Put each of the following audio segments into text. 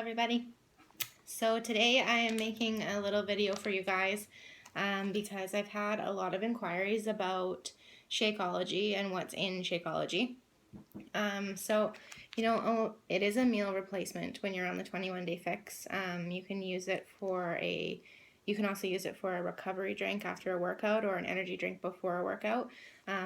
everybody. So today I am making a little video for you guys because I've had a lot of inquiries about Shakeology and what's in Shakeology. It is a meal replacement when you're on the 21-day fix. You can also use it for a recovery drink after a workout or an energy drink before a workout,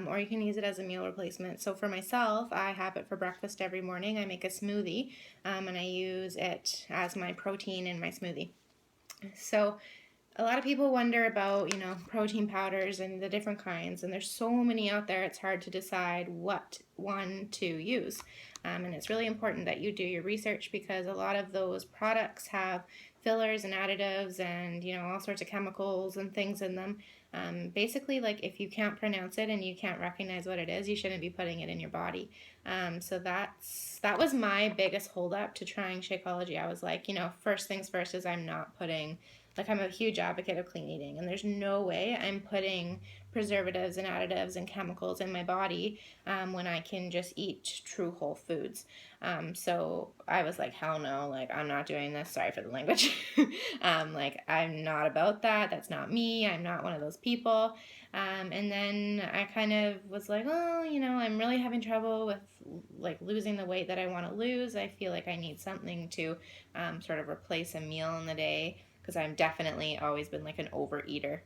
or you can use it as a meal replacement. So for myself, I have it for breakfast every morning. I make a smoothie, and I use it as my protein in my smoothie. So a lot of people wonder about, protein powders and the different kinds, and there's so many out there, it's hard to decide what one to use. And it's really important that you do your research because a lot of those products have fillers and additives and, all sorts of chemicals and things in them. Basically, like if you can't pronounce it and you can't recognize what it is, you shouldn't be putting it in your body. So that was my biggest holdup to trying Shakeology. I was like, first things first is I'm a huge advocate of clean eating, and there's no way I'm putting preservatives and additives and chemicals in my body when I can just eat true whole foods. So I was like, hell no, I'm not doing this. Sorry for the language. I'm not about that. That's not me. I'm not one of those people. And then I kind of was like, I'm really having trouble with losing the weight that I want to lose. I feel like I need something to sort of replace a meal in the day, because I've definitely always been an overeater.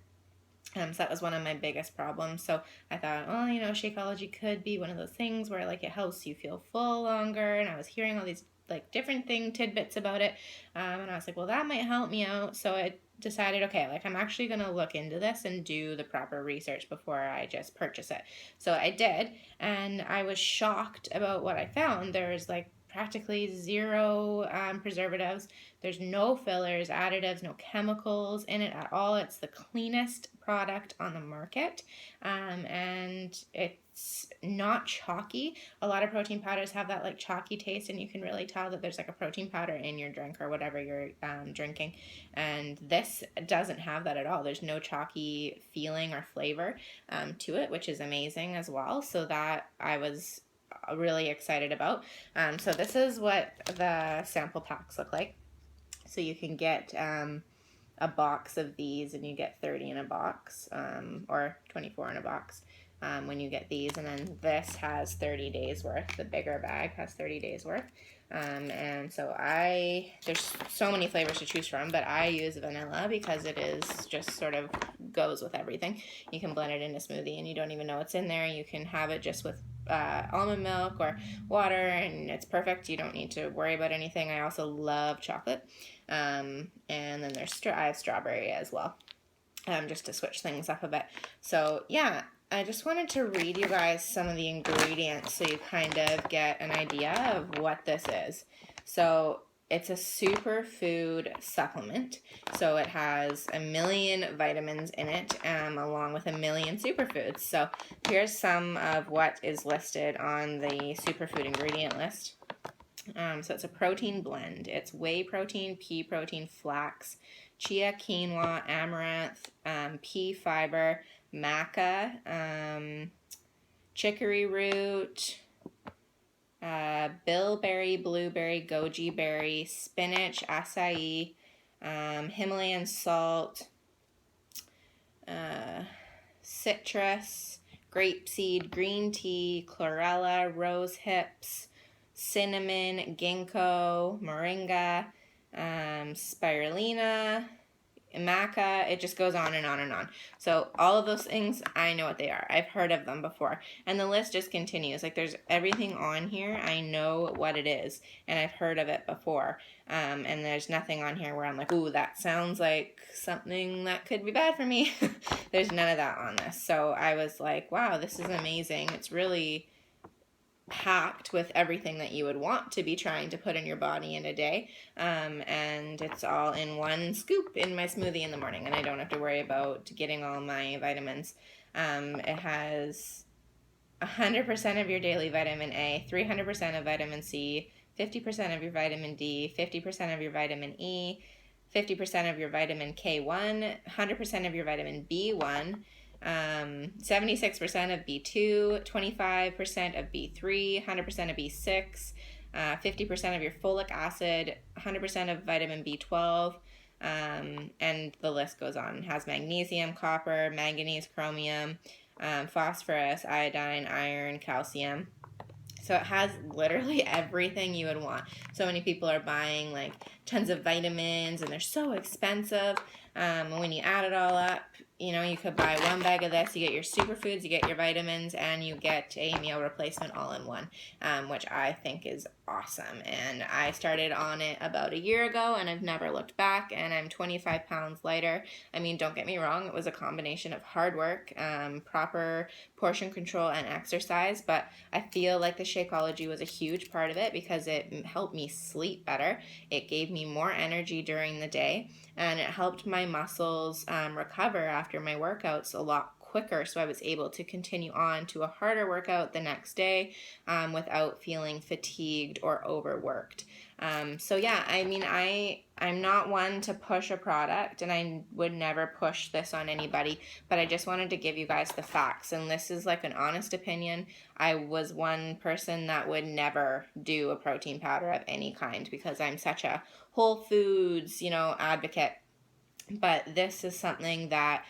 So that was one of my biggest problems. So I thought, Shakeology could be one of those things where it helps you feel full longer. And I was hearing all these different tidbits about it. And I was like, well, that might help me out. So I decided, okay, I'm actually going to look into this and do the proper research before I just purchase it. So I did, and I was shocked about what I found. There's practically zero preservatives. There's no fillers, additives, no chemicals in it at all. It's the cleanest product on the market, and it's not chalky. A lot of protein powders have that chalky taste, and you can really tell that there's a protein powder in your drink or whatever you're drinking, and this doesn't have that at all. There's no chalky feeling or flavor to it, which is amazing as well. So that I was really excited about. So this is what the sample packs look like. So you can get a box of these, and you get 30 in a box, or 24 in a box when you get these. And then this has 30 days worth. The bigger bag has 30 days worth. And so there's so many flavors to choose from, but I use vanilla because it is just sort of goes with everything. You can blend it in a smoothie and you don't even know what's in there. You can have it just with almond milk or water, and it's perfect. You don't need to worry about anything. I also love chocolate. And then I have strawberry as well, just to switch things up a bit. So yeah, I just wanted to read you guys some of the ingredients so you kind of get an idea of what this is. So it's a superfood supplement. So it has 1 million vitamins in it, along with 1 million superfoods. So here's some of what is listed on the superfood ingredient list. So it's a protein blend. It's whey protein, pea protein, flax, chia, quinoa, amaranth, pea fiber, maca, chicory root, bilberry, blueberry, goji berry, spinach, acai, Himalayan salt, citrus, grapeseed, green tea, chlorella, rose hips, cinnamon, ginkgo, moringa, spirulina, maca. It just goes on and on and on. So all of those things, I know what they are. I've heard of them before. And the list just continues. There's everything on here. I know what it is, and I've heard of it before. And there's nothing on here where I'm like, ooh, that sounds like something that could be bad for me. There's none of that on this. So I was like, wow, this is amazing. It's really packed with everything that you would want to be trying to put in your body in a day, and it's all in one scoop in my smoothie in the morning, and I don't have to worry about getting all my vitamins. It has 100% of your daily vitamin A, 300% of vitamin C, 50% of your vitamin D, 50% of your vitamin E, 50% of your vitamin K1, 100% of your vitamin B1, 76% of B2, 25% of B3, 100% of B6, 50% of your folic acid, 100% of vitamin B12, and the list goes on. It has magnesium, copper, manganese, chromium, phosphorus, iodine, iron, calcium. So it has literally everything you would want. So many people are buying like tons of vitamins and they're so expensive. When you add it all up, you could buy one bag of this, you get your superfoods, you get your vitamins, and you get a meal replacement all in one, which I think is awesome. And I started on it about a year ago and I've never looked back, and I'm 25 pounds lighter. I mean, don't get me wrong, it was a combination of hard work, proper portion control, and exercise, but I feel like the Shakeology was a huge part of it because it helped me sleep better. It gave me more energy during the day, and it helped my muscles recover after my workouts a lot quicker, so I was able to continue on to a harder workout the next day without feeling fatigued or overworked. So yeah, I mean, I'm not one to push a product, and I would never push this on anybody, but I just wanted to give you guys the facts, and this is like an honest opinion. I was one person that would never do a protein powder of any kind because I'm such a whole foods, advocate. But this is something that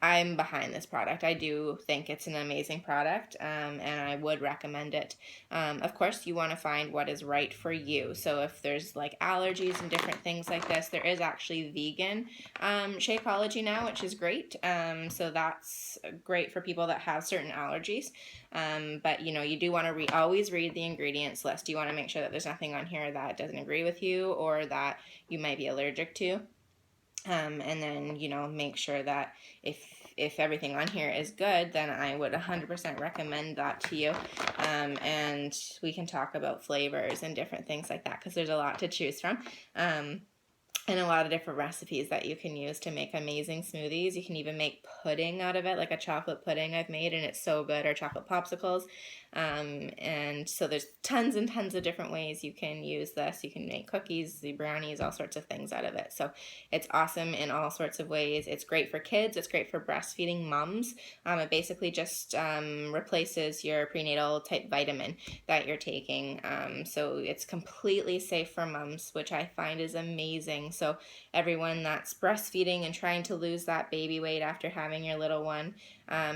I'm behind this product. I do think it's an amazing product, and I would recommend it. Of course, you want to find what is right for you. So if there's like allergies and different things like this, there is actually vegan Shakeology now, which is great. So that's great for people that have certain allergies. But you do want to always read the ingredients list. You want to make sure that there's nothing on here that doesn't agree with you or that you might be allergic to. And then make sure that if everything on here is good, then I would 100% recommend that to you. And we can talk about flavors and different things like that because there's a lot to choose from. And a lot of different recipes that you can use to make amazing smoothies. You can even make pudding out of it, like a chocolate pudding I've made, and it's so good, or chocolate popsicles. And so there's tons and tons of different ways you can use this. You can make cookies, brownies, all sorts of things out of it. So it's awesome in all sorts of ways. It's great for kids. It's great for breastfeeding moms. It basically just replaces your prenatal type vitamin that you're taking. So it's completely safe for moms, which I find is amazing. So everyone that's breastfeeding and trying to lose that baby weight after having your little one,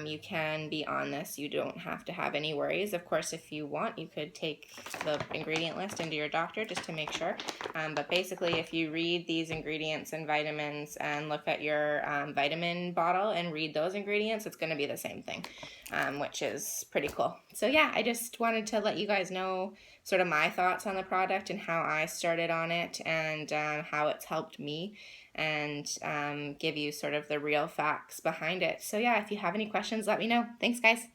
you can be on this. You don't have to have any worries. Of course, if you want, you could take the ingredient list into your doctor just to make sure. But basically, if you read these ingredients and vitamins and look at your vitamin bottle and read those ingredients, it's going to be the same thing, which is pretty cool. So yeah, I just wanted to let you guys know sort of my thoughts on the product and how I started on it, and how it's helped me, and give you sort of the real facts behind it. So yeah, if you have any questions, let me know. Thanks, guys.